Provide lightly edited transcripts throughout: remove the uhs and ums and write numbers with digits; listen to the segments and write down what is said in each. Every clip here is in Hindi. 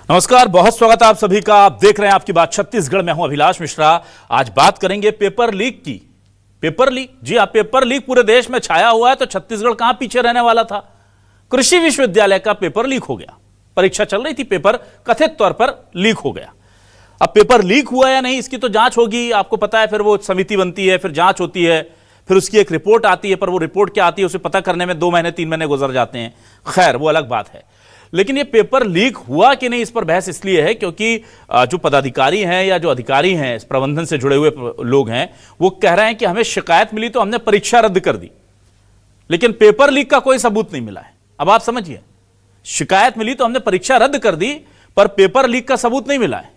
नमस्कार, बहुत स्वागत है आप सभी का। आप देख रहे हैं आपकी बात छत्तीसगढ़ में। हूं अभिलाष मिश्रा। आज बात करेंगे पेपर लीक की। पेपर लीक, जी हाँ, पेपर लीक पूरे देश में छाया हुआ है, तो छत्तीसगढ़ कहां पीछे रहने वाला था। कृषि विश्वविद्यालय का पेपर लीक हो गया। परीक्षा चल रही थी, पेपर कथित तौर पर लीक हो गया। अब पेपर लीक हुआ या नहीं, इसकी तो जांच होगी, आपको पता है। फिर वो समिति बनती है, फिर जांच होती है, फिर उसकी एक रिपोर्ट आती है। पर वो रिपोर्ट क्या आती है उसे पता करने में 2 महीने 3 महीने गुजर जाते हैं। खैर, वो अलग बात है। लेकिन ये पेपर लीक हुआ कि नहीं, इस पर बहस इसलिए है क्योंकि जो पदाधिकारी हैं या जो अधिकारी हैं, इस प्रबंधन से जुड़े हुए लोग हैं, वो कह रहे हैं कि हमें शिकायत मिली तो हमने परीक्षा रद्द कर दी, लेकिन पेपर लीक का कोई सबूत नहीं मिला है। अब आप समझिए, शिकायत मिली तो हमने परीक्षा रद्द कर दी, पर पेपर लीक का सबूत नहीं मिला है।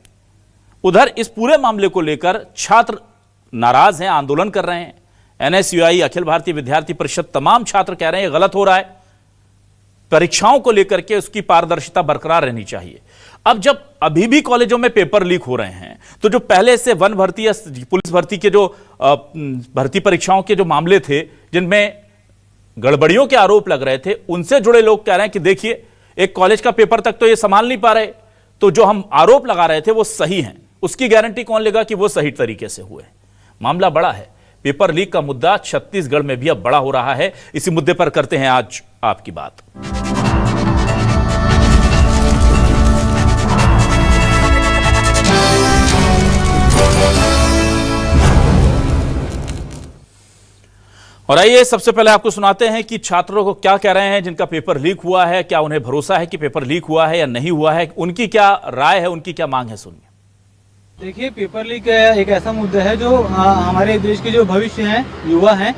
उधर इस पूरे मामले को लेकर छात्र नाराज हैं, आंदोलन कर रहे हैं। एनएसयूआई, अखिल भारतीय विद्यार्थी परिषद, तमाम छात्र कह रहे हैं गलत हो रहा है। परीक्षाओं को लेकर के उसकी पारदर्शिता बरकरार रहनी चाहिए। अब जब अभी भी कॉलेजों में पेपर लीक हो रहे हैं, तो जो पहले से वन भर्ती या पुलिस भर्ती के जो भर्ती परीक्षाओं के जो मामले थे, जिनमें गड़बड़ियों के आरोप लग रहे थे, उनसे जुड़े लोग कह रहे हैं कि देखिए, एक कॉलेज का पेपर तक तो ये संभाल नहीं पा रहे, तो जो हम आरोप लगा रहे थे वो सही हैं। उसकी गारंटी कौन लेगा कि वो सही तरीके से हुए। मामला बड़ा है। पेपर लीक का मुद्दा छत्तीसगढ़ में भी अब बड़ा हो रहा है। इसी मुद्दे पर करते हैं आज आपकी बात। और आइए सबसे पहले आपको सुनाते हैं कि छात्रों को क्या कह रहे हैं जिनका पेपर लीक हुआ है। क्या उन्हें भरोसा है कि पेपर लीक हुआ है या नहीं हुआ है, उनकी क्या राय है, उनकी क्या मांग है, सुनिए। देखिए, पेपर लीक एक ऐसा मुद्दा है जो हमारे देश के जो भविष्य हैं, युवा हैं,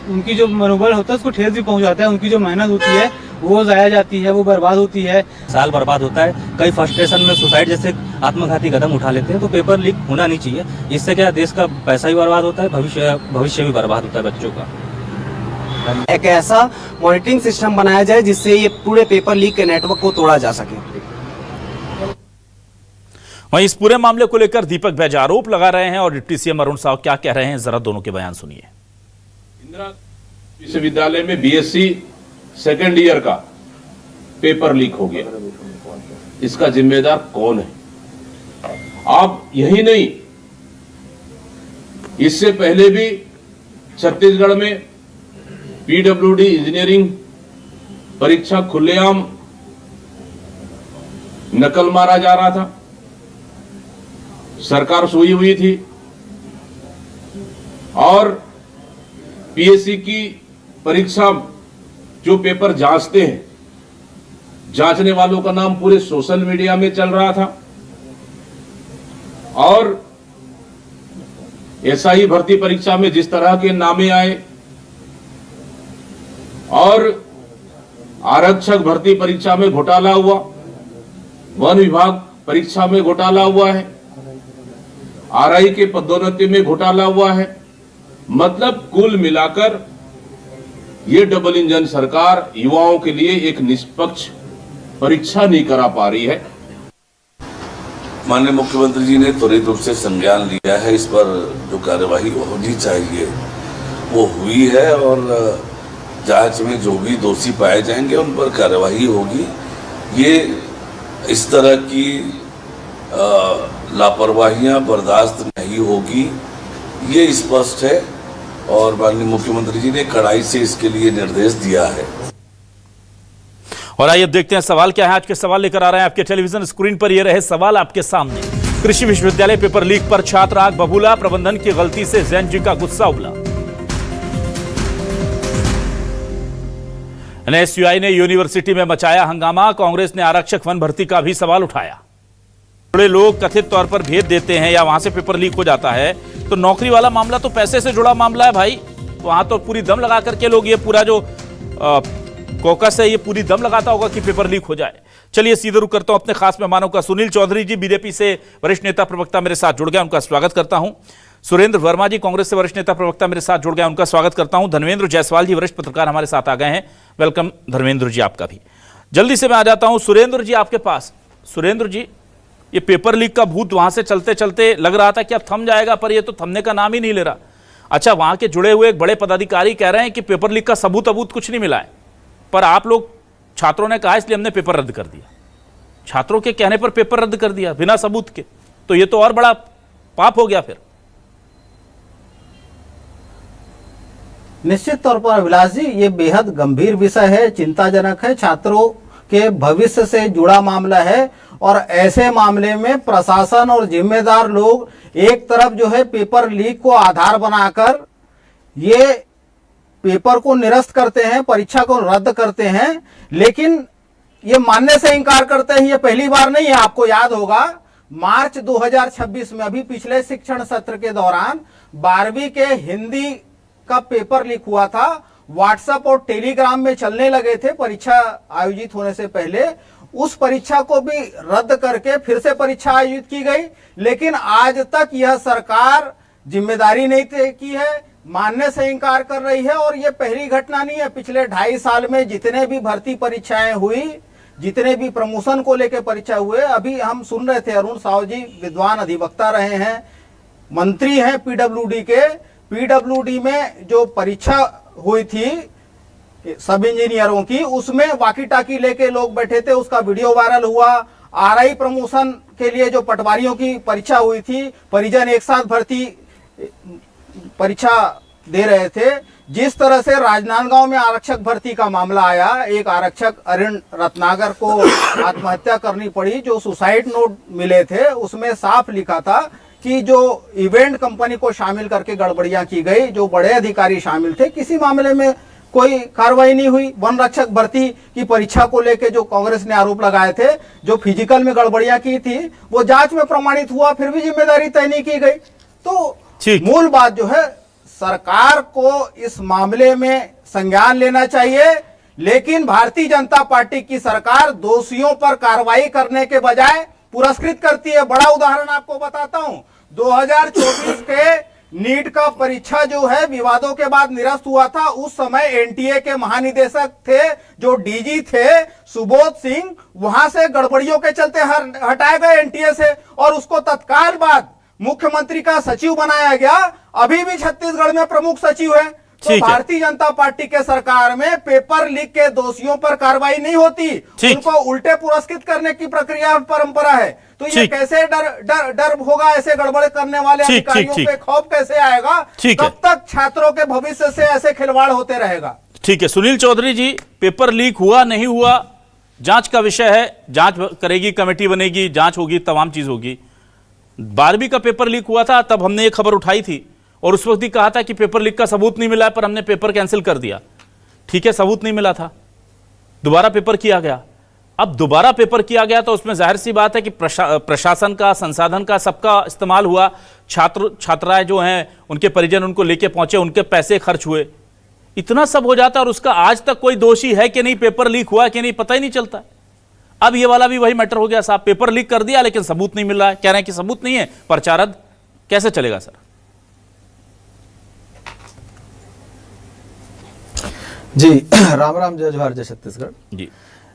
उनकी जो मनोबल होता है उसको ठेस भी पहुंचाता है। उनकी जो मेहनत होती है वो जाया जाती है, वो बर्बाद होती है। साल बर्बाद होता है। कई फ्रस्ट्रेशन में सुसाइड जैसे आत्मघाती कदम उठा लेते हैं। तो पेपर लीक होना नहीं चाहिए। इससे क्या देश का पैसा भी बर्बाद होता है, भविष्य भी बर्बाद होता है बच्चों का। एक ऐसा मॉनिटरिंग सिस्टम बनाया जाए जिससे ये पूरे पेपर लीक के नेटवर्क को तोड़ा जा सके। वहीं इस पूरे मामले को लेकर दीपक बैज आरोप लगा रहे हैं और डिप्टी सीएम अरुण साव क्या कह रहे हैं, जरा दोनों के बयान सुनिए। इंदिरा विश्वविद्यालय में बीएससी सेकेंड ईयर का पेपर लीक हो गया। इसका जिम्मेदार कौन है? आप यही नहीं, इससे पहले भी छत्तीसगढ़ में पीडब्ल्यूडी इंजीनियरिंग परीक्षा खुलेआम नकल मारा जा रहा था। सरकार सोई हुई थी और पीएससी की परीक्षा जो पेपर जांचते हैं, जांचने वालों का नाम पूरे सोशल मीडिया में चल रहा था। और एसआई भर्ती परीक्षा में जिस तरह के नामे आए, और आरक्षक भर्ती परीक्षा में घोटाला हुआ, वन विभाग परीक्षा में घोटाला हुआ है, आरआई के पदोन्नति में घोटाला हुआ है। मतलब कुल मिलाकर ये डबल इंजन सरकार युवाओं के लिए एक निष्पक्ष परीक्षा नहीं करा पा रही है। माननीय मुख्यमंत्री जी ने त्वरित रूप से संज्ञान लिया है। इस पर जो कार्यवाही होनी चाहिए वो हुई है, और जांच में जो भी दोषी पाए जाएंगे उन पर कार्यवाही होगी। ये इस तरह की लापरवाहियां बर्दाश्त नहीं होगी, ये स्पष्ट है। और माननीय मुख्यमंत्री जी ने कड़ाई से इसके लिए निर्देश दिया है। और आइए देखते हैं सवाल क्या है। आज के सवाल लेकर आ रहे हैं आपके टेलीविजन स्क्रीन पर। ये रहे सवाल आपके सामने। कृषि विश्वविद्यालय पेपर लीक पर छात्र आग बबूला, प्रबंधन की गलती से जैन जी का गुस्सा उबला। एनएसयूआई ने यूनिवर्सिटी में मचाया हंगामा, कांग्रेस ने आरक्षक वन भर्ती का भी सवाल उठाया। बड़े लोग कथित तौर पर भेज देते हैं या वहां से पेपर लीक हो जाता है, तो नौकरी वाला मामला तो पैसे से जुड़ा मामला है भाई। वहां तो पूरी दम लगा करके लोग, ये पूरा जो कॉकस है, ये पूरी दम लगाता होगा कि पेपर लीक हो जाए। चलिए सीधे रुक करता हूं अपने खास मेहमानों का। सुनील चौधरी जी बीजेपी से वरिष्ठ नेता प्रवक्ता मेरे साथ जुड़ गए, उनका स्वागत करता हूं। सुरेंद्र वर्मा जी कांग्रेस से वरिष्ठ नेता प्रवक्ता मेरे साथ जुड़ गए, उनका स्वागत करता हूं। धर्मेंद्र जायसवाल जी वरिष्ठ पत्रकार हमारे साथ आ गए हैं, वेलकम धर्मेंद्र जी, आपका भी। जल्दी से मैं आ जाता हूं सुरेंद्र जी आपके पास। सुरेंद्र जी, ये पेपर लीक का भूत वहां से चलते चलते लग रहा था कि अब थम जाएगा, पर ये तो थमने का नाम ही नहीं ले रहा। अच्छा, वहां के जुड़े हुए एक बड़े पदाधिकारी कह रहे हैं कि पेपर लीक का सबूत कुछ नहीं मिला है, पर आप लोग छात्रों ने कहा इसलिए हमने पेपर रद्द कर दिया। छात्रों के कहने पर पेपर रद्द कर दिया बिना सबूत के, तो ये तो और बड़ा पाप हो गया फिर। निश्चित तौर पर अभिलाष जी, ये बेहद गंभीर विषय है, चिंताजनक है, छात्रों के भविष्य से जुड़ा मामला है। और ऐसे मामले में प्रशासन और जिम्मेदार लोग एक तरफ जो है पेपर लीक को आधार बनाकर ये पेपर को निरस्त करते हैं, परीक्षा को रद्द करते हैं, लेकिन ये मानने से इंकार करते हैं। ये पहली बार नहीं है, आपको याद होगा मार्च 2026 में अभी पिछले शिक्षण सत्र के दौरान 12वीं के हिंदी का पेपर लीक हुआ था। व्हाट्सएप और टेलीग्राम में चलने लगे थे परीक्षा आयोजित होने से पहले। उस परीक्षा को भी रद्द करके फिर से परीक्षा आयोजित की गई, लेकिन आज तक यह सरकार जिम्मेदारी नहीं तय की है, मानने से इंकार कर रही है। और यह पहली घटना नहीं है, पिछले 2.5 साल में जितने भी भर्ती परीक्षाएं हुई, जितने भी प्रमोशन को लेकर परीक्षा हुए, अभी हम सुन रहे थे अरुण साहू जी विद्वान अधिवक्ता रहे हैं, मंत्री हैं पीडब्ल्यूडी के। पीडब्ल्यूडी में जो परीक्षा हुई थी सब इंजीनियरों की, उसमें वाकी टाकी लेके लोग बैठे थे, उसका वीडियो वायरल हुआ। आरआई प्रमोशन के लिए जो पटवारियों की परीक्षा हुई थी, परिजन एक साथ भर्ती परीक्षा दे रहे थे। जिस तरह से राजनांदगांव में आरक्षक भर्ती का मामला आया, एक आरक्षक अरुण रत्नागर को आत्महत्या करनी पड़ी, जो सुसाइड नोट मिले थे उसमें साफ लिखा था कि जो इवेंट कंपनी को शामिल करके गड़बड़ियां की गई, जो बड़े अधिकारी शामिल थे, किसी मामले में कोई कार्रवाई नहीं हुई। वन रक्षक भर्ती की परीक्षा को लेकर जो कांग्रेस ने आरोप लगाए थे, जो फिजिकल में गड़बड़ियां की थी, वो जांच में प्रमाणित हुआ, फिर भी जिम्मेदारी तय नहीं की गई। तो मूल बात जो है, सरकार को इस मामले में संज्ञान लेना चाहिए, लेकिन भारतीय जनता पार्टी की सरकार दोषियों पर कार्रवाई करने के बजाय पुरस्कृत करती है। बड़ा उदाहरण आपको बताता हूं, 2024 के नीट का परीक्षा जो है विवादों के बाद निरस्त हुआ था। उस समय एनटीए के महानिदेशक थे, जो डीजी थे सुबोध सिंह, वहां से गड़बड़ियों के चलते हटाए गए एनटीए से, और उसको तत्काल बाद मुख्यमंत्री का सचिव बनाया गया। अभी भी छत्तीसगढ़ में प्रमुख सचिव है। तो भारतीय जनता पार्टी के सरकार में पेपर लीक के दोषियों पर कार्रवाई नहीं होती, उनको उल्टे पुरस्कृत करने की प्रक्रिया परंपरा है। तो ये कैसे डर होगा, ऐसे गड़बड़ करने वाले अधिकारियों पे खौफ कैसे आएगा? कब तक छात्रों के भविष्य से ऐसे खिलवाड़ होते रहेगा? ठीक है सुनील चौधरी जी, पेपर लीक हुआ नहीं हुआ जांच का विषय है, जांच करेगी कमेटी, बनेगी, जांच होगी, तमाम चीज होगी। 12वीं का पेपर लीक हुआ था, तब हमने ये खबर उठाई थी और उस वक्त ही कहा था कि पेपर लीक का सबूत नहीं मिला है, पर हमने पेपर कैंसिल कर दिया। ठीक है, सबूत नहीं मिला था, दोबारा पेपर किया गया। अब दोबारा पेपर किया गया तो उसमें जाहिर सी बात है कि प्रशासन का, संसाधन का, सबका इस्तेमाल हुआ। छात्राएं जो हैं, उनके परिजन उनको लेके पहुंचे, उनके पैसे खर्च हुए, इतना सब हो जाता है और उसका आज तक कोई दोषी है कि नहीं, पेपर लीक हुआ कि नहीं, पता ही नहीं चलता। अब ये वाला भी वही मैटर हो गया साहब, पेपर लीक कर दिया लेकिन सबूत नहीं मिल रहा है, कह रहे हैं कि सबूत नहीं है, पर्चा रद्द। कैसे चलेगा सर? जी राम राम, जय जोहार, जय छत्तीसगढ़ जी।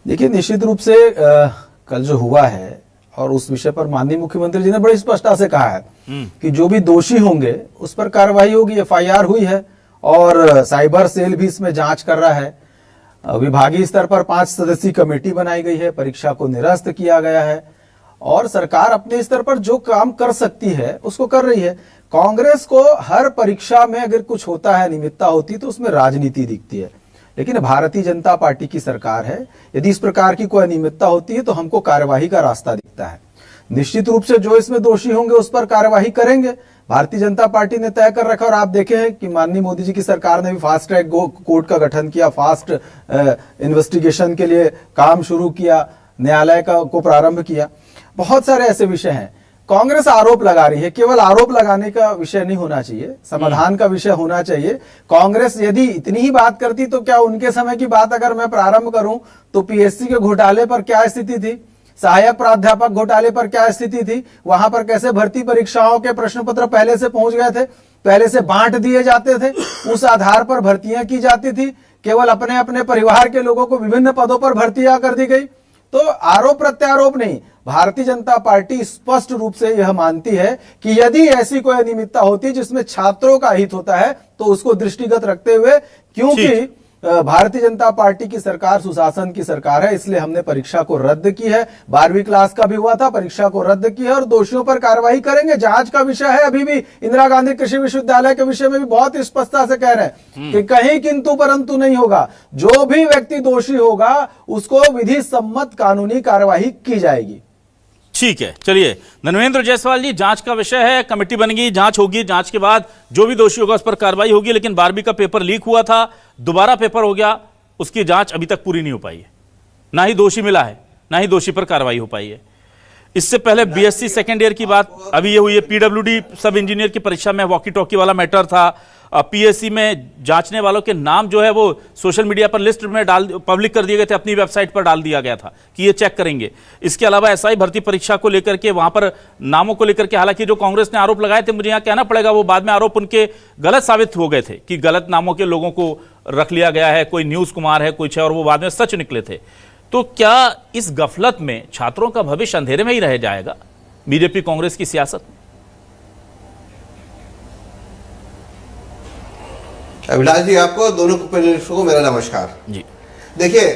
देखिए, निश्चित रूप से कल जो हुआ है और उस विषय पर माननीय मुख्यमंत्री जी ने बड़ी स्पष्टता से कहा है कि जो भी दोषी होंगे उस पर कार्रवाई होगी। एफआईआर हुई है और साइबर सेल भी इसमें जांच कर रहा है। विभागीय स्तर पर 5 सदस्यीय कमेटी बनाई गई है, परीक्षा को निरस्त किया गया है और सरकार अपने स्तर पर जो काम कर सकती है उसको कर रही है। कांग्रेस को हर परीक्षा में अगर कुछ होता है, अनियमितता होती है, तो उसमें राजनीति दिखती है, लेकिन भारतीय जनता पार्टी की सरकार है, यदि इस प्रकार की कोई अनियमितता होती है तो हमको कार्यवाही का रास्ता दिखता है। निश्चित रूप से जो इसमें दोषी होंगे उस पर कार्यवाही करेंगे। भारतीय जनता पार्टी ने तय कर रखा और आप देखे हैं कि माननीय मोदी जी की सरकार ने भी फास्ट ट्रैक कोर्ट का गठन किया, फास्ट इन्वेस्टिगेशन के लिए काम शुरू किया, न्यायालय को प्रारंभ किया। बहुत सारे ऐसे विषय हैं। कांग्रेस आरोप लगा रही है, केवल आरोप लगाने का विषय नहीं होना चाहिए, समाधान का विषय होना चाहिए। कांग्रेस यदि इतनी ही बात करती तो क्या उनके समय की बात अगर मैं प्रारंभ करूं तो पीएससी के घोटाले पर क्या स्थिति थी, सहायक प्राध्यापक घोटाले पर क्या स्थिति थी, वहां पर कैसे भर्ती परीक्षाओं के प्रश्न पत्र पहले से पहुंच गए थे, पहले से बांट दिए जाते थे, उस आधार पर भर्तियां की जाती थी, केवल अपने अपने परिवार के लोगों को विभिन्न पदों पर भर्तियां कर दी गई। तो आरोप प्रत्यारोप नहीं, भारतीय जनता पार्टी स्पष्ट रूप से यह मानती है कि यदि ऐसी कोई अनियमितता होती जिसमें छात्रों का हित होता है तो उसको दृष्टिगत रखते हुए, क्योंकि भारतीय जनता पार्टी की सरकार सुशासन की सरकार है, इसलिए हमने परीक्षा को रद्द की है। 12वीं क्लास का भी हुआ था, परीक्षा को रद्द की है और दोषियों पर कार्रवाई करेंगे। जांच का विषय है। अभी भी इंदिरा गांधी कृषि विश्वविद्यालय के विषय में भी बहुत स्पष्टता से कह रहे हैं कि कहीं किंतु परंतु नहीं होगा। जो भी व्यक्ति दोषी होगा उसको विधि सम्मत कानूनी कार्यवाही की जाएगी। ठीक है, चलिए धर्मेंद्र जायसवाल जी, जांच का विषय है, कमेटी बनेगी, जांच होगी, जांच के बाद जो भी दोषी होगा उस पर कार्रवाई होगी। लेकिन 12वीं का पेपर लीक हुआ था, दोबारा पेपर हो गया, उसकी जांच अभी तक पूरी नहीं हो पाई है। ना ही दोषी मिला है, ना ही दोषी पर कार्रवाई हो पाई है। इससे पहले बीएससी सेकेंड ईयर की बात अभी ये हुई है। पीडब्ल्यूडी सब इंजीनियर की परीक्षा में वॉकी टॉकी वाला मैटर था। पीएससी में जांचने वालों के नाम जो है वो सोशल मीडिया पर लिस्ट में पब्लिक कर दिए गए थे, अपनी वेबसाइट पर डाल दिया गया था कि ये चेक करेंगे। इसके अलावा एसआई भर्ती परीक्षा को लेकर के वहां पर नामों को लेकर के, हालांकि जो कांग्रेस ने आरोप लगाए थे, मुझे यहाँ कहना पड़ेगा वो बाद में आरोप उनके गलत साबित हो गए थे कि गलत नामों के लोगों को रख लिया गया है, कोई न्यूज कुमार है, कुछ है, और वो बाद में सच निकले थे। तो क्या इस गफलत में छात्रों का भविष्य अंधेरे में ही रह जाएगा बीजेपी कांग्रेस की सियासत? अभिलाष जी, आपको दोनों पैनलिस्टों को मेरा नमस्कार जी। देखिए,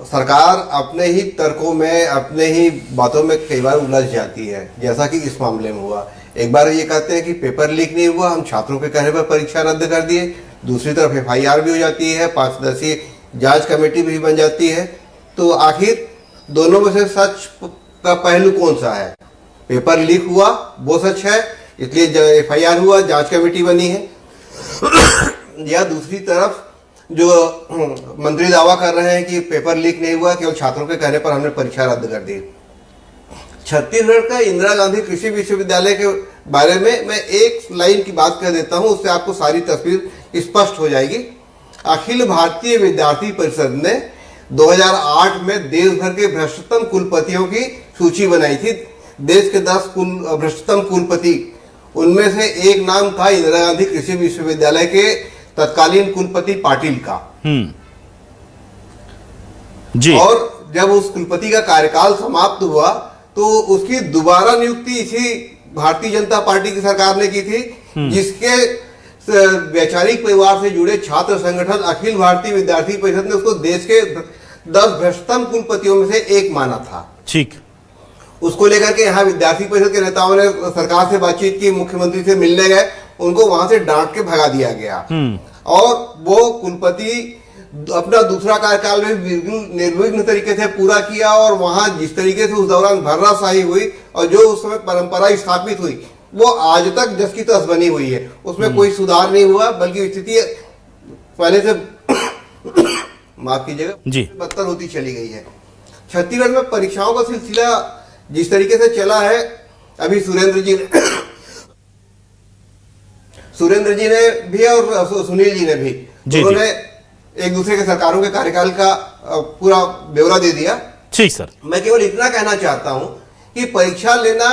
सरकार अपने ही तर्कों में, अपने ही बातों में कई बार उलझ जाती है, जैसा कि इस मामले में हुआ। एक बार ये कहते हैं कि पेपर लीक नहीं हुआ, हम छात्रों के कहने पर परीक्षा रद्द कर दिए। दूसरी तरफ एफआईआर भी हो जाती है, 5 सदस्यीय जांच कमेटी भी बन जाती है। तो आखिर दोनों में से सच का पहलू कौन सा है? पेपर लीक हुआ वो सच है, इसलिए एफआईआर हुआ, जांच कमेटी बनी है, या दूसरी तरफ जो मंत्री दावा कर रहे हैं कि पेपर लीक नहीं हुआ, केवल छात्रों के कहने पर हमने परीक्षा रद्द कर दी। छत्तीसगढ़ का इंदिरा गांधी कृषि विश्वविद्यालय के बारे में मैं एक लाइन की बात कर देता हूं, उससे आपको सारी तस्वीर स्पष्ट हो जाएगी। अखिल भारतीय विद्यार्थी परिषद ने 2008 में देश भर के भ्रष्टतम कुलपतियों की सूची बनाई थी। देश के 10 भ्रष्टतम कुलपति, उनमें से एक नाम था इंदिरा गांधी कृषि विश्वविद्यालय के तत्कालीन कुलपति पाटिल का। जी। और जब उस कुलपति का कार्यकाल समाप्त हुआ तो उसकी दोबारा नियुक्ति इसी भारतीय जनता पार्टी की सरकार ने की थी, जिसके वैचारिक परिवार से जुड़े छात्र संगठन अखिल भारतीय विद्यार्थी परिषद ने उसको देश के 10 भ्रष्टतम कुलपतियों में से एक माना था। ठीक। उसको लेकर के यहाँ विद्यार्थी परिषद के नेताओं ने सरकार से बातचीत की, मुख्यमंत्री से मिलने गए, उनको वहां से डांट के भगा दिया गया। और वो कुलपति अपना दूसरा कार्यकाल में निर्विघ्न तरीके से पूरा किया। और वहां जिस तरीके से उस दौरान भर्राशाही हुई और जो उस समय परंपरा स्थापित हुई, वो आज तक जस की तस बनी हुई है। उसमें कोई सुधार नहीं हुआ, बल्कि स्थिति पहले से माफ कीजिएगा जी बदतर होती चली गई है। छत्तीसगढ़ में परीक्षाओं का सिलसिला जिस तरीके से चला है, अभी सुरेंद्र जी ने भी और सुनील जी ने भी, उन्होंने एक दूसरे के सरकारों के कार्यकाल का पूरा ब्यौरा दे दिया। ठीक सर। मैं केवल इतना कहना चाहता हूं कि परीक्षा लेना,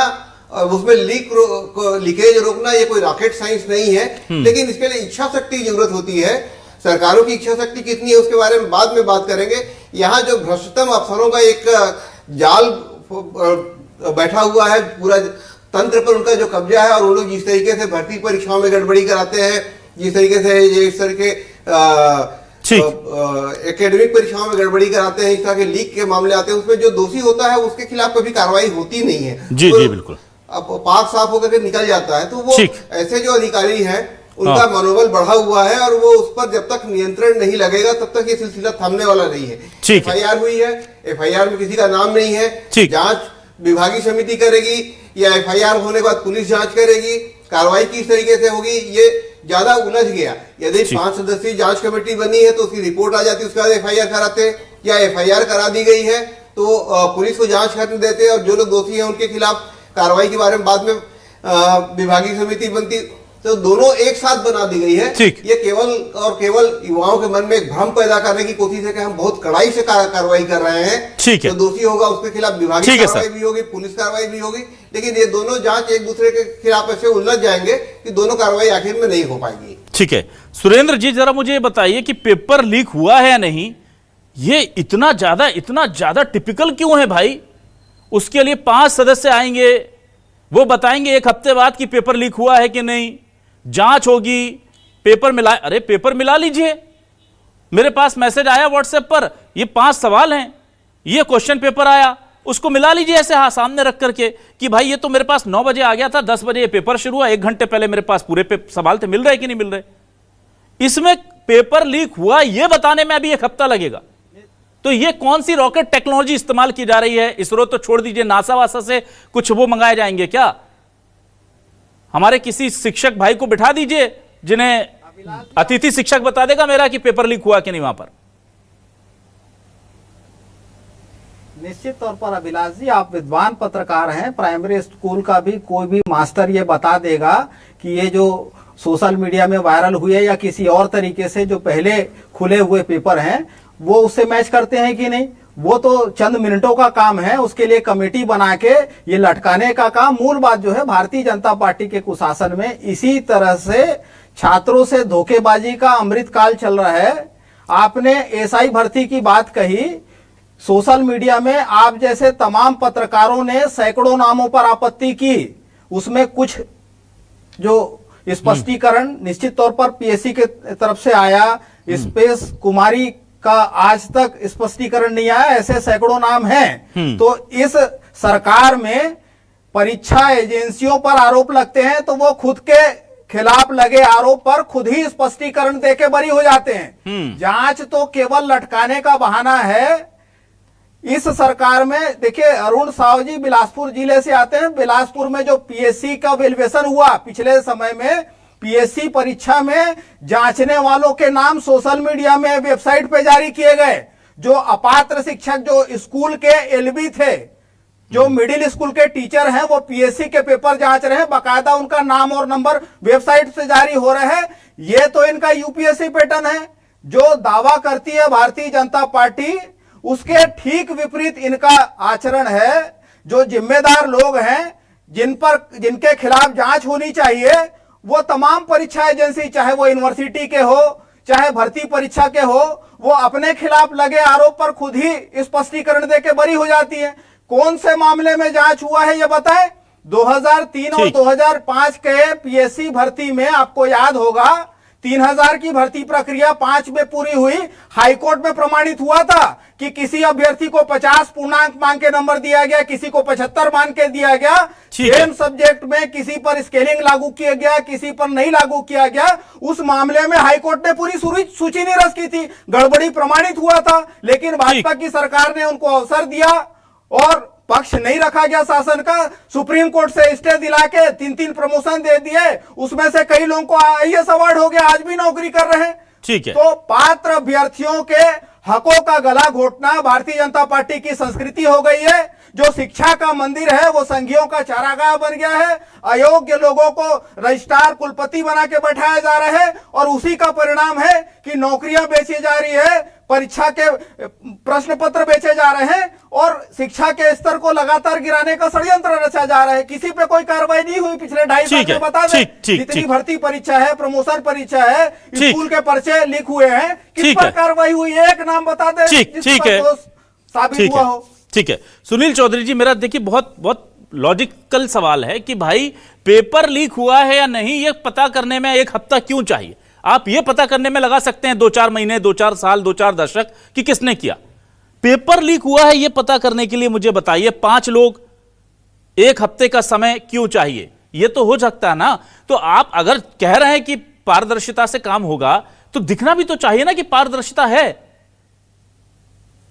उसमें लीकेज रोकना ये कोई रॉकेट साइंस नहीं है, लेकिन इसके लिए इच्छा शक्ति की जरूरत होती है। सरकारों की इच्छा शक्ति कितनी है उसके बारे में बाद में बात करेंगे। यहाँ जो भ्रष्टतम अफसरों का एक जाल बैठा हुआ है, पूरा तंत्र पर उनका जो कब्जा है, और वो लोग जिस तरीके से भर्ती परीक्षाओं में गड़बड़ी कराते हैं, जिस तरीके से इस तरह के एकेडमिक परीक्षाओं में गड़बड़ी कराते हैं, इस तरह के लीक के मामले आते हैं, उसमें जो दोषी होता है उसके खिलाफ कभी कार्रवाई होती नहीं है। जी तो जी बिल्कुल, अब पाक साफ होकर के निकल जाता है। तो वो ऐसे जो अधिकारी हैं उनका मनोबल बढ़ा हुआ है, और वो उस पर जब तक नियंत्रण नहीं लगेगा तब तक ये सिलसिला थमने वाला नहीं है। एफआईआर हुई है, एफआईआर में किसी का नाम नहीं है, जांच विभागीय समिति करेगी या एफआईआर होने के बाद पुलिस जांच करेगी, कार्रवाई किस तरीके से होगी ये ज्यादा उलझ गया। यदि 5 सदस्यीय जांच कमेटी बनी है तो उसकी रिपोर्ट आ जाती है, उसके बाद एफआईआर कराते, या एफआईआर करा दी गई है तो पुलिस को जांच करने देते, और जो लोग दोषी हैं उनके खिलाफ कार्रवाई के बारे में बाद में विभागीय समिति बनती। तो दोनों एक साथ बना दी गई है। ये केवल और केवल युवाओं के मन में एक भ्रम पैदा करने की कोशिश है कि हम बहुत कड़ाई से कार्रवाई कर रहे हैं। ठीक है। तो दोषी होगा उसके खिलाफ विभागीय कार्रवाई भी होगी, पुलिस कार्रवाई भी होगी, लेकिन ये दोनों जांच एक दूसरे के खिलाफ ऐसे उलझ जाएंगे कि दोनों कार्रवाई आखिर में नहीं हो पाएगी। ठीक है सुरेंद्र जी, जरा मुझे बताइए कि पेपर लीक हुआ है या नहीं, ये इतना ज्यादा टिपिकल क्यों है भाई? उसके लिए 5 सदस्य आएंगे, वो बताएंगे 1 हफ्ते बाद कि पेपर लीक हुआ है कि नहीं, जांच होगी, पेपर मिला, अरे पेपर मिला लीजिए, मेरे पास मैसेज आया व्हाट्सएप पर, ये 5 सवाल हैं, ये क्वेश्चन पेपर आया, उसको मिला लीजिए ऐसे हाँ सामने रख करके कि भाई ये तो मेरे पास 9 बजे आ गया था, 10 बजे ये पेपर शुरू हुआ, 1 घंटे पहले मेरे पास पूरे सवाल थे, मिल रहे कि नहीं मिल रहे। इसमें पेपर लीक हुआ ये बताने में अभी 1 हफ्ता लगेगा। तो ये कौन सी रॉकेट टेक्नोलॉजी इस्तेमाल की जा रही है? इसरो तो छोड़ दीजिए, नासा वासा से कुछ वो मंगाए जाएंगे क्या? हमारे किसी शिक्षक भाई को बिठा दीजिए जिन्हें अतिथि शिक्षक बता देगा मेरा कि पेपर लीक हुआ कि नहीं वहां पर। निश्चित तौर पर अभिलाष जी, आप विद्वान पत्रकार हैं, प्राइमरी स्कूल का भी कोई भी मास्टर ये बता देगा कि ये जो सोशल मीडिया में वायरल हुए या किसी और तरीके से जो पहले खुले हुए पेपर हैं वो उससे मैच करते हैं कि नहीं। वो तो चंद मिनटों का काम है, उसके लिए कमेटी बना के ये लटकाने का काम। मूल बात जो है, भारतीय जनता पार्टी के कुशासन में इसी तरह से छात्रों से धोखेबाजी का अमृतकाल चल रहा है। आपने एसआई भर्ती की बात कही, सोशल मीडिया में आप जैसे तमाम पत्रकारों ने सैकड़ों नामों पर आपत्ति की, उसमें कुछ जो स्पष्टीकरण निश्चित तौर पर पीएससी के तरफ से आया, स्पेस कुमारी का आज तक स्पष्टीकरण नहीं आया, ऐसे सैकड़ों नाम हैं। तो इस सरकार में परीक्षा एजेंसियों पर आरोप लगते हैं तो वो खुद के खिलाफ लगे आरोप पर खुद ही स्पष्टीकरण देके बरी हो जाते हैं। जांच तो केवल लटकाने का बहाना है। इस सरकार में देखिए, अरुण साहू जी बिलासपुर जिले से आते हैं। बिलासपुर में जो पीएससी का वेल्युएशन हुआ पिछले समय में, पीएससी परीक्षा में जांचने वालों के नाम सोशल मीडिया में वेबसाइट पे जारी किए गए। जो अपात्र शिक्षक जो स्कूल के एलबी थे, जो मिडिल स्कूल के टीचर हैं, वो पीएससी के पेपर जांच रहे हैं, बाकायदा उनका नाम और नंबर वेबसाइट से जारी हो रहे हैं। ये तो इनका यूपीएससी पैटर्न है। जो दावा करती है भारतीय जनता पार्टी, उसके ठीक विपरीत इनका आचरण है। जो जिम्मेदार लोग हैं, जिनके खिलाफ जांच होनी चाहिए, वो तमाम परीक्षा एजेंसी, चाहे वो यूनिवर्सिटी के हो, चाहे भर्ती परीक्षा के हो, वो अपने खिलाफ लगे आरोप पर खुद ही स्पष्टीकरण देके बरी हो जाती है। कौन से मामले में जांच हुआ है ये बताएं। 2003 और 2005 के पीएससी भर्ती में आपको याद होगा 3000 की भर्ती प्रक्रिया 5 में पूरी हुई। हाईकोर्ट में प्रमाणित हुआ था कि किसी अभ्यर्थी को 50 पूर्णांक मांग के नंबर दिया गया, किसी को 75 मान के दिया गया। सेम सब्जेक्ट में किसी पर स्केलिंग लागू किया गया, किसी पर नहीं लागू किया गया। उस मामले में हाईकोर्ट ने पूरी सूची निरस्त की थी, गड़बड़ी प्रमाणित हुआ था। लेकिन भाजपा की सरकार ने उनको अवसर दिया और पक्ष नहीं रखा गया शासन का। सुप्रीम कोर्ट से स्टे दिला के 3-3 प्रमोशन दे दिए। उसमें से कई लोगों को आईएएस अवार्ड हो गया, आज भी नौकरी कर रहे हैं। ठीक है। तो पात्र अभ्यर्थियों के हकों का गला घोटना भारतीय जनता पार्टी की संस्कृति हो गई है। जो शिक्षा का मंदिर है वो संघियों का चारागाह बन गया है। अयोग्य लोगों को रजिस्ट्रार कुलपति बना के बैठाया जा रहा है और उसी का परिणाम है कि नौकरियां बेची जा रही है, परीक्षा के प्रश्न पत्र बेचे जा रहे हैं और शिक्षा के स्तर को लगातार गिराने का षड्यंत्र रचा जा रहा है। किसी पे कोई कार्रवाई नहीं हुई पिछले 2.5 साल में। बता दें जितनी भर्ती परीक्षा है, प्रमोशन परीक्षा है, स्कूल के पर्चे लीक हुए हैं, किस पर कार्रवाई हुई? एक नाम बता दें ठीक है, साबित हुआ हो। ठीक है सुनील चौधरी जी, मेरा देखिए बहुत बहुत लॉजिकल सवाल है कि भाई पेपर लीक हुआ है या नहीं, ये पता करने में 1 हफ्ता क्यों चाहिए? आप ये पता करने में लगा सकते हैं 2-4 महीने, 2-4 साल, 2-4 दशक कि किसने किया। पेपर लीक हुआ है ये पता करने के लिए मुझे बताइए 5 लोग, 1 हफ्ते का समय क्यों चाहिए? ये तो हो सकता है ना। तो आप अगर कह रहे हैं कि पारदर्शिता से काम होगा तो दिखना भी तो चाहिए ना कि पारदर्शिता है।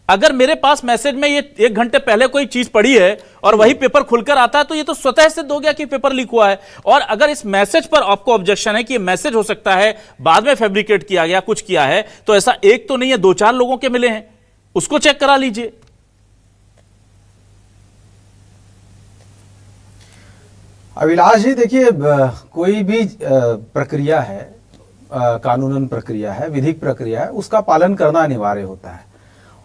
अगर मेरे पास मैसेज में ये 1 घंटे पहले कोई चीज पड़ी है और वही पेपर खुलकर आता है तो ये तो स्वतः सिद्ध हो गया कि पेपर लीक हुआ है। और अगर इस मैसेज पर आपको ऑब्जेक्शन है कि ये मैसेज हो सकता है बाद में फैब्रिकेट किया गया, कुछ किया है, तो ऐसा एक तो नहीं है, 2-4 लोगों के मिले हैं, उसको चेक करा लीजिए। अभिलाष जी देखिए, कोई भी प्रक्रिया है, कानूनन प्रक्रिया है, विधिक प्रक्रिया है, उसका पालन करना अनिवार्य होता है।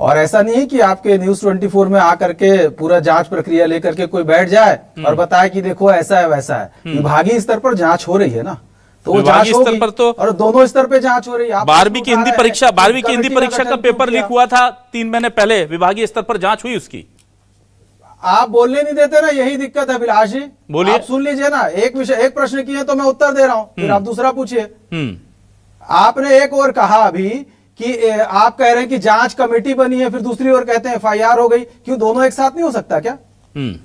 और ऐसा नहीं है कि आपके न्यूज 24 में आकर के पूरा जांच प्रक्रिया लेकर के कोई बैठ जाए और बताए कि देखो ऐसा है वैसा है। विभागीय स्तर पर जांच हो रही है ना, तो वो जांच स्तर पर तो, और दोनों स्तर पे जांच हो रही है। 12वीं की हिंदी परीक्षा का पेपर लीक हुआ था 3 महीने पहले, विभागीय स्तर पर जांच हुई उसकी। आप बोलने नहीं देते ना, यही दिक्कत है अभिलाष जी। बोलिए, आप सुन लीजिए ना, एक प्रश्न किए तो मैं उत्तर दे रहा हूं, फिर आप दूसरा पूछिए। आपने एक और कहा अभी कि आप कह रहे हैं कि जांच कमेटी बनी है, फिर दूसरी ओर कहते हैं एफआईआर हो गई। क्यों दोनों एक साथ नहीं हो सकता क्या?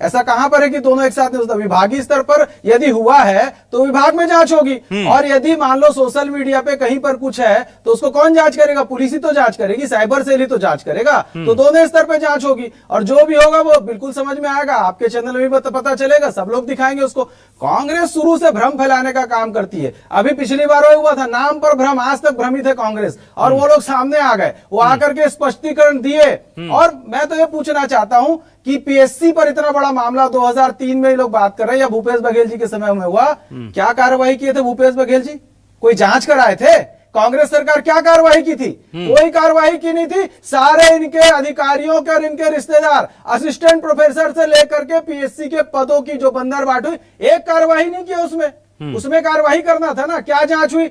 ऐसा कहां पर है कि दोनों एक साथ नहीं हो सकता? विभागीय स्तर पर यदि हुआ है तो विभाग में जांच होगी, और यदि मान लो सोशल मीडिया पे कहीं पर कुछ है तो उसको कौन जांच करेगा? पुलिस ही तो जांच करेगी, साइबर सेल ही तो जांच करेगा। तो दोनों स्तर पे जांच होगी, और जो भी होगा वो बिल्कुल समझ में आएगा, आपके चैनल में भी पता चलेगा, सब लोग दिखाएंगे उसको। कांग्रेस शुरू से भ्रम फैलाने का काम करती है। अभी पिछली बार हुआ था, नाम पर भ्रम, आज तक भ्रमित है कांग्रेस, और वो लोग सामने आ गए, वो आकर के स्पष्टीकरण दिए। और मैं तो ये पूछना चाहता हूं कि पीएससी पर इतना बड़ा मामला 2003 में ये लोग बात कर रहे हैं, या भूपेश बघेल जी के समय में हुआ, क्या कार्रवाई किए थे भूपेश बघेल जी? कोई जांच कराए थे? कांग्रेस सरकार क्या कार्रवाई की थी? कोई कार्रवाई की नहीं थी। सारे इनके अधिकारियों के और इनके रिश्तेदार, असिस्टेंट प्रोफेसर से लेकर के पीएससी के पदों की जो बंदरबाट हुई, एक कार्रवाई नहीं की उसमें कार्रवाई करना था ना। क्या जांच हुई?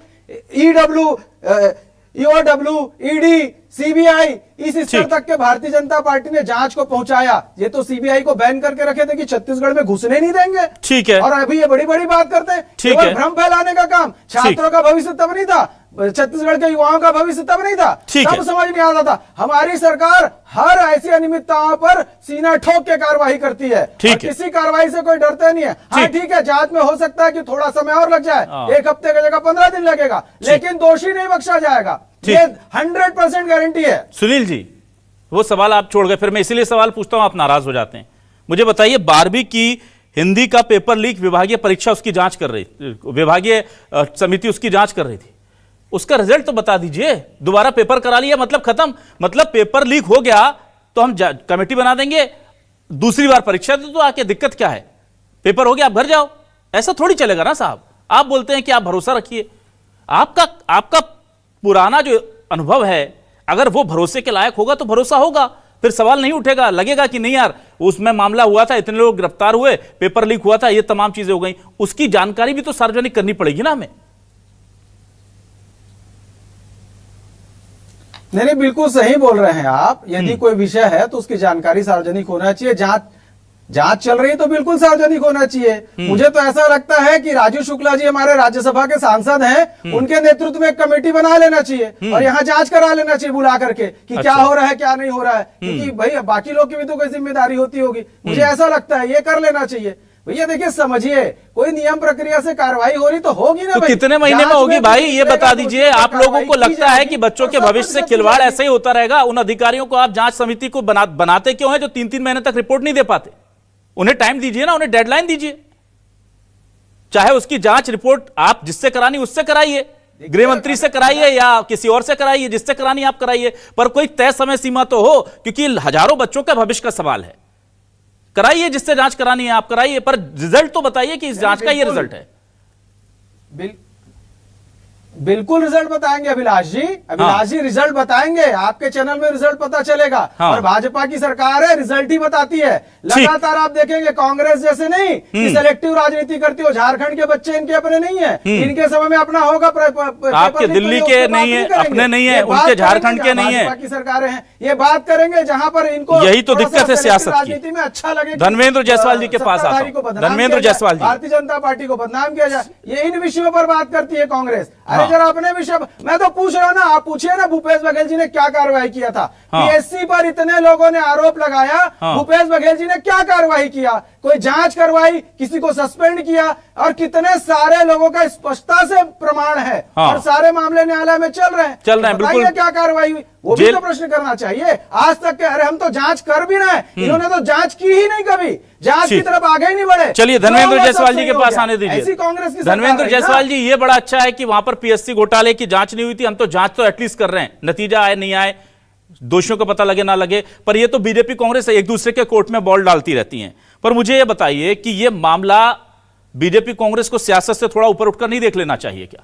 ईओडब्ल्यू, ईडी, सीबीआई, इस स्तर तक के भारतीय जनता पार्टी ने जांच को पहुंचाया। ये तो सीबीआई को बैन करके रखे थे कि छत्तीसगढ़ में घुसने नहीं देंगे। ठीक है। और अभी ये बड़ी बड़ी बात करते हैं, ठीक है। भ्रम फैलाने का काम। छात्रों का भविष्य तब नहीं था, छत्तीसगढ़ के युवाओं का भविष्य तब नहीं था, तब समझ नहीं आता था। हमारी सरकार हर ऐसी अनियमितताओं पर सीना ठोक के कार्रवाई करती है, और किसी कार्रवाई से कोई डरते नहीं है। हाँ ठीक है, जांच में हो सकता है कि थोड़ा समय और लग जाए, 1 हफ्ते की जगह 15 दिन लगेगा, लेकिन दोषी नहीं बख्शा जाएगा, ये 100% गारंटी है। सुनील जी, वो सवाल आप छोड़ गए, फिर मैं इसीलिए सवाल पूछता हूं, आप नाराज हो जाते हैं। मुझे बताइए, 12वीं की हिंदी का पेपर लीक, विभागीय परीक्षा उसकी जांच कर रही, विभागीय समिति उसकी जांच कर रही थी, उसका रिजल्ट तो बता दीजिए। दोबारा पेपर करा लिया मतलब खत्म, मतलब पेपर लीक हो गया तो हम कमेटी बना देंगे, दूसरी बार परीक्षा दो तो आके दिक्कत क्या है? पेपर हो गया, आप घर जाओ। ऐसा थोड़ी चलेगा ना साहब। आप बोलते हैं कि आप भरोसा रखिए, आपका पुराना जो अनुभव है, अगर वो भरोसे के लायक होगा तो भरोसा होगा, फिर सवाल नहीं उठेगा। लगेगा कि नहीं यार, उसमें मामला हुआ था, इतने लोग गिरफ्तार हुए, पेपर लीक हुआ था, ये तमाम चीजें हो गई, उसकी जानकारी भी तो सार्वजनिक करनी पड़ेगी ना हमें। नहीं, बिल्कुल सही बोल रहे हैं आप। यदि कोई विषय है तो उसकी जानकारी सार्वजनिक होना चाहिए। जांच चल रही है तो बिल्कुल सार्वजनिक होना चाहिए। मुझे तो ऐसा लगता है कि राजू शुक्ला जी हमारे राज्यसभा के सांसद हैं, उनके नेतृत्व में एक कमेटी बना लेना चाहिए और यहाँ जांच करा लेना चाहिए बुला करके कि क्या हो रहा है, क्या नहीं हो रहा है, क्योंकि भाई बाकी लोग की भी तो कोई जिम्मेदारी होती होगी। मुझे ऐसा लगता है ये कर लेना चाहिए। भैया देखिए, समझिए, कोई नियम प्रक्रिया से कार्रवाई हो रही तो होगी ना। तो कितने महीने में होगी भाई, ये बता दीजिए। आप लोगों को लगता है कि बच्चों के भविष्य से खिलवाड़ ऐसे ही होता रहेगा? उन अधिकारियों को आप जांच समिति को बनाते क्यों है जो 3-3 महीने तक रिपोर्ट नहीं दे पाते? उन्हें टाइम दीजिए ना, उन्हें डेडलाइन दीजिए। चाहे उसकी जांच रिपोर्ट आप जिससे करानी उससे कराइए, गृह मंत्री से कराइए या किसी और से कराइए, जिससे करानी आप कराइए, पर कोई तय समय सीमा तो हो, क्योंकि हजारों बच्चों का भविष्य का सवाल है। कराइए, जिससे जांच करानी है आप कराइए, पर रिजल्ट तो बताइए कि इस जांच का ये रिजल्ट है। बिल्कुल रिजल्ट बताएंगे अभिलाष जी। अभिलाष जी रिजल्ट बताएंगे, आपके चैनल में रिजल्ट पता चलेगा। और भाजपा की सरकार है, रिजल्ट ही बताती है। लगातार आप देखेंगे, कांग्रेस जैसे नहीं कि सेलेक्टिव राजनीति करती हो। झारखंड के बच्चे इनके अपने नहीं है, इनके समय में अपना होगा। आपके दिल्ली के नहीं है, अपने नहीं है, उनके झारखंड के नहीं है। भाजपा की सरकारें हैं, ये बात करेंगे जहां पर इनको, यही तो दिक्कत है सियासत की। राजनीति में अच्छा लगे धर्मेंद्र जायसवाल जी के पास आता हूं। धर्मेंद्र जायसवाल जी, भारतीय जनता पार्टी को बदनाम किया जाए, ये इन विषयों पर बात करती है कांग्रेस। जरा अपने विषय, मैं तो पूछ रहा हूं ना, आप पूछिए ना भूपेश बघेल जी ने क्या कार्रवाई किया था। पीएससी पर इतने लोगों ने आरोप लगाया, भूपेश बघेल जी ने क्या कार्रवाई किया? कोई जांच करवाई, किसी को सस्पेंड किया, और कितने सारे लोगों का स्पष्टता से प्रमाण है, और सारे मामले न्यायालय में चल रहे हैं। बिल्कुल, क्या कार्रवाई हुई वो भी तो प्रश्न करना चाहिए। आज तक के, अरे हम तो जांच कर भी रहे हैं, इन्होंने तो जांच की ही नहीं, कभी जांच की तरफ आगे ही नहीं बढ़े। चलिए धर्मेंद्र जायसवाल जी के पास आने दीजिए। कांग्रेस की धर्मेंद्र जायसवाल जी, ये बड़ा अच्छा है कि वहां पर पीएससी घोटाले की जांच नहीं हुई थी। हम तो जांच तो एटलीस्ट कर रहे हैं, नतीजा आए नहीं आए, दोषियों को पता लगे ना लगे, पर ये तो बीजेपी कांग्रेस एक दूसरे के कोर्ट में बॉल डालती रहती हैं। पर मुझे ये बताइए कि ये मामला बीजेपी कांग्रेस को सियासत से थोड़ा ऊपर उठकर नहीं देख लेना चाहिए क्या?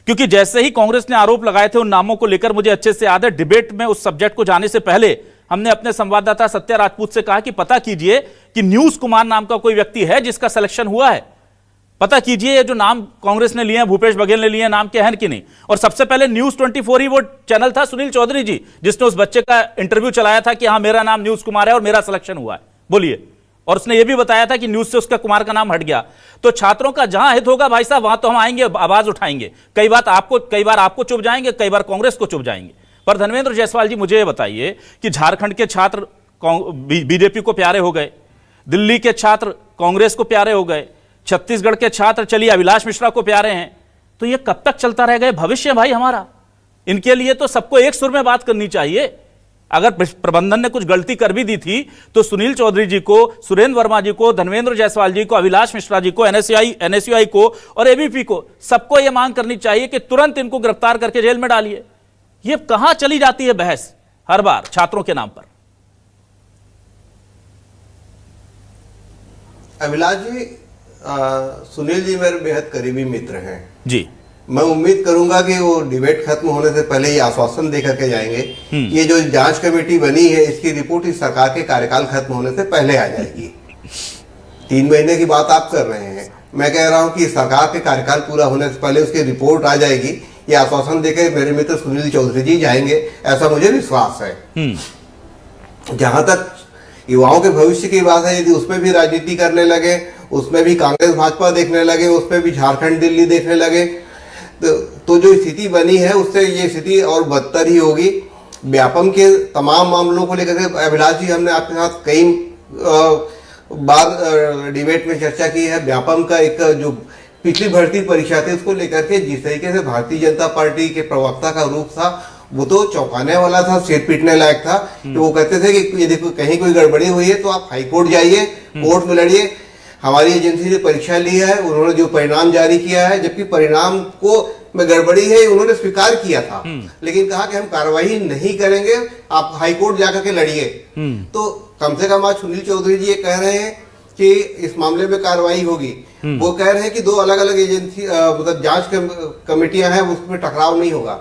क्योंकि जैसे ही कांग्रेस ने आरोप लगाए थे उन नामों को लेकर, मुझे अच्छे से याद है, डिबेट में उस सब्जेक्ट को जाने से पहले हमने अपने संवाददाता सत्या राजपूत से कहा कि पता कीजिए कि न्यूज कुमार नाम का कोई व्यक्ति है जिसका सिलेक्शन हुआ है। पता कीजिए ये जो नाम कांग्रेस ने लिए हैं, भूपेश बघेल ने लिए हैं, नाम के हैं कि नहीं। और सबसे पहले न्यूज 24 ही वो चैनल था, सुनील चौधरी जी, जिसने उस बच्चे का इंटरव्यू चलाया था कि हाँ मेरा नाम न्यूज कुमार है और मेरा सिलेक्शन हुआ है, बोलिए। और उसने ये भी बताया था कि न्यूज से उसका कुमार का नाम हट गया। तो छात्रों का जहां हित होगा भाई साहब, वहां तो हम आएंगे, आवाज उठाएंगे। कई बार आपको चुप जाएंगे, कई बार कांग्रेस को चुप जाएंगे, पर धर्मेंद्र जायसवाल जी मुझे ये बताइए कि झारखंड के छात्र बीजेपी को प्यारे हो गए, दिल्ली के छात्र कांग्रेस को प्यारे हो गए, छत्तीसगढ़ के छात्र चलिए अभिलाष मिश्रा को प्यारे हैं, तो ये कब तक चलता रहेगा? भविष्य है भाई हमारा। इनके लिए तो सबको एक सुर में बात करनी चाहिए। अगर प्रबंधन ने कुछ गलती कर भी दी थी तो सुनील चौधरी जी को, सुरेंद्र वर्मा जी को, धर्मेंद्र जायसवाल जी को, अभिलाष मिश्रा जी को, एनएसयूआई को और एबीपी को, सबको यह मांग करनी चाहिए कि तुरंत इनको गिरफ्तार करके जेल में डालिए। ये कहां चली जाती है बहस हर बार छात्रों के नाम पर? अभिलाष जी, सुनील जी मेरे बेहद करीबी मित्र हैं जी। मैं उम्मीद करूंगा कि वो डिबेट खत्म होने से पहले ये आश्वासन दे करके जाएंगे कि ये जो जांच कमेटी बनी है इसकी रिपोर्ट इस सरकार के कार्यकाल खत्म होने से पहले आ जाएगी। 3 महीने की बात आप कर रहे हैं, मैं कह रहा हूं कि सरकार के कार्यकाल पूरा होने से पहले उसकी रिपोर्ट आ जाएगी। ये आश्वासन देकर मेरे मित्र सुनील चौधरी जी जाएंगे, ऐसा मुझे विश्वास है। जहां तक युवाओं के भविष्य की बात है, यदि उसमें भी राजनीति करने लगे, उसमें भी कांग्रेस भाजपा देखने लगे, उसमें भी झारखंड दिल्ली देखने लगे, तो जो स्थिति बनी है उससे ये स्थिति और बदतर ही होगी। व्यापम के तमाम मामलों को लेकर के अभिलाष जी, हमने आपके साथ कई बार डिबेट में चर्चा की है। व्यापम का एक जो पिछली भर्ती परीक्षा थी उसको लेकर के जिस तरीके से भारतीय जनता पार्टी के प्रवक्ता का रूप था वो तो चौंकाने वाला था, सिर पीटने लायक था। तो वो कहते थे कि यदि कहीं कोई गड़बड़ी हुई है तो आप हाईकोर्ट जाइए, कोर्ट में लड़िए। हमारी एजेंसी ने परीक्षा ली है, उन्होंने जो परिणाम जारी किया है, जबकि परिणाम को में गड़बड़ी है उन्होंने स्वीकार किया था, लेकिन कहा कि हम कार्रवाई नहीं करेंगे, आप हाईकोर्ट जाकर के लड़िए। तो कम से कम आज सुनील चौधरी जी ये कह रहे हैं कि इस मामले में कार्रवाई होगी। वो कह रहे हैं कि 2 अलग अलग एजेंसी मतलब जांच कमेटियां हैं, उसमें टकराव नहीं होगा।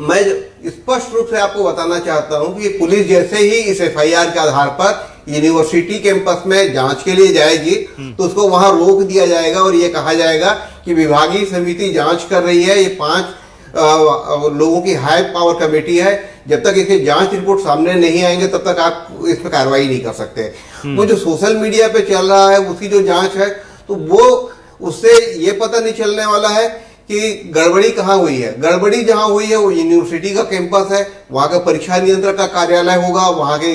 मैं स्पष्ट रूप से आपको बताना चाहता हूं कि पुलिस जैसे ही इस एफआईआर के आधार पर यूनिवर्सिटी कैंपस में जांच के लिए जाएगी तो उसको वहां रोक दिया जाएगा और ये कहा जाएगा कि विभागीय समिति जांच कर रही है, ये 5 लोगों की हाई पावर कमेटी है, जब तक इसकी जांच रिपोर्ट सामने नहीं आएंगे तब तक आप इस पर कार्रवाई नहीं कर सकते। वो जो सोशल मीडिया पे चल रहा है उसकी जो जांच है तो वो उससे ये पता नहीं चलने वाला है कि गड़बड़ी कहाँ हुई है। गड़बड़ी जहां हुई है वो यूनिवर्सिटी का कैंपस है, वहां का परीक्षा नियंत्रक का कार्यालय होगा, वहां के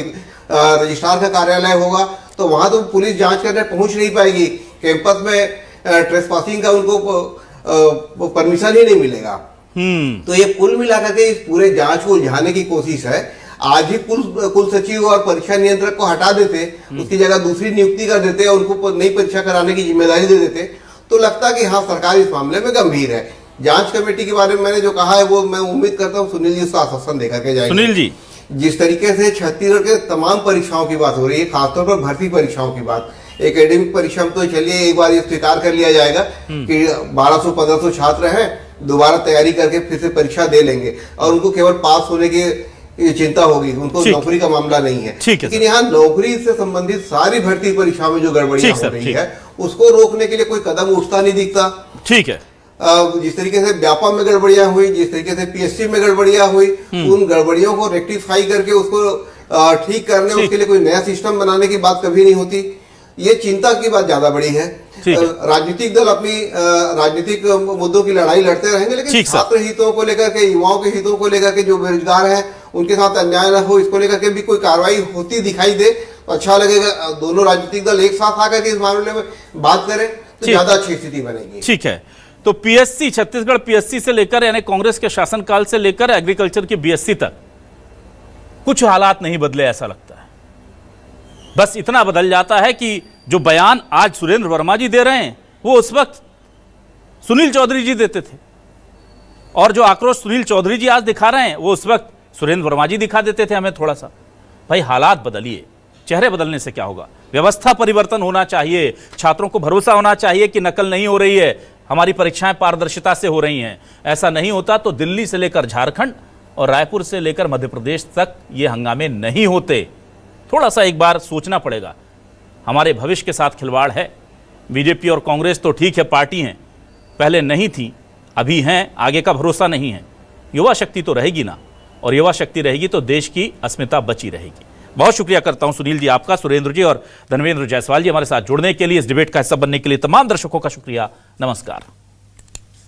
रजिस्ट्रार का कार्यालय होगा, तो वहां तो पुलिस जांच करने पहुंच नहीं पाएगी। कैंपस में ट्रेसपासिंग का उनको परमिशन ही नहीं मिलेगा। तो ये कुल मिलाकर के इस पूरे जांच को उलझाने की कोशिश है। आज ही कुल सचिव और परीक्षा नियंत्रक को हटा देते, उसकी जगह दूसरी नियुक्ति कर देते और उनको नई परीक्षा कराने की जिम्मेदारी दे देते तो लगता कि हाँ सरकार इस मामले में गंभीर है। जांच कमेटी के बारे में मैंने जो कहा है वो मैं उम्मीद करता हूँ सुनील जी उसका आश्वासन देकर के जाएंगे। सुनील जी, जिस तरीके से छत्तीसगढ़ के तमाम परीक्षाओं की बात हो रही है, खासतौर पर भर्ती परीक्षाओं की बात, एकेडमिक परीक्षा में तो चलिए एक बार ये स्वीकार कर लिया जाएगा कि 1200-1500 छात्र हैं, दोबारा तैयारी करके फिर से परीक्षा दे लेंगे और उनको केवल पास होने की चिंता होगी, उनको नौकरी का मामला नहीं है। लेकिन यहाँ नौकरी से संबंधित सारी भर्ती परीक्षा में जो गड़बड़ियां हो रही है उसको रोकने के लिए कोई कदम उठता नहीं दिखता। ठीक है, जिस तरीके से व्यापम में गड़बड़ियां हुई, जिस तरीके से पीएससी में गड़बड़ियां हुई, उन गड़बड़ियों को रेक्टिफाई करके उसको ठीक करने उसके लिए कोई नया सिस्टम बनाने की बात कभी नहीं होती। ये चिंता की बात ज्यादा बड़ी है। राजनीतिक दल अपनी राजनीतिक मुद्दों की लड़ाई लड़ते रहेंगे, लेकिन छात्र हितों को लेकर के, युवाओं के हितों को लेकर के, जो बेरोजगार हैं उनके साथ अन्याय न हो, इसको लेकर के भी कोई कार्रवाई होती दिखाई दे तो अच्छा लगेगा। दोनों राजनीतिक दल एक साथ आकर के इस मामले में बात करें तो ज्यादा अच्छी स्थिति बनेगी। ठीक है, तो पीएससी, छत्तीसगढ़ पीएससी से लेकर यानी कांग्रेस के शासनकाल से लेकर एग्रीकल्चर की बीएससी तक कुछ हालात नहीं बदले ऐसा लगता है। बस इतना बदल जाता है कि जो बयान आज सुरेंद्र वर्मा जी दे रहे हैं वो उस वक्त सुनील चौधरी जी देते थे, और जो आक्रोश सुनील चौधरी जी आज दिखा रहे हैं वो उस वक्त सुरेंद्र वर्मा जी दिखा देते थे हमें। थोड़ा सा भाई हालात बदलिए, चेहरे बदलने से क्या होगा? व्यवस्था परिवर्तन होना चाहिए, छात्रों को भरोसा होना चाहिए कि नकल नहीं हो रही है, हमारी परीक्षाएं पारदर्शिता से हो रही हैं। ऐसा नहीं होता तो दिल्ली से लेकर झारखंड और रायपुर से लेकर मध्य प्रदेश तक ये हंगामे नहीं होते। थोड़ा सा एक बार सोचना पड़ेगा। हमारे भविष्य के साथ खिलवाड़ है। बीजेपी और कांग्रेस तो ठीक है, पार्टी हैं, पहले नहीं थी, अभी हैं, आगे का भरोसा नहीं है। युवा शक्ति तो रहेगी ना, और युवा शक्ति रहेगी तो देश की अस्मिता बची रहेगी। बहुत शुक्रिया करता हूं सुनील जी आपका, सुरेंद्र जी और धर्मेंद्र जायसवाल जी हमारे साथ जुड़ने के लिए, इस डिबेट का हिस्सा बनने के लिए। तमाम दर्शकों का शुक्रिया। नमस्कार।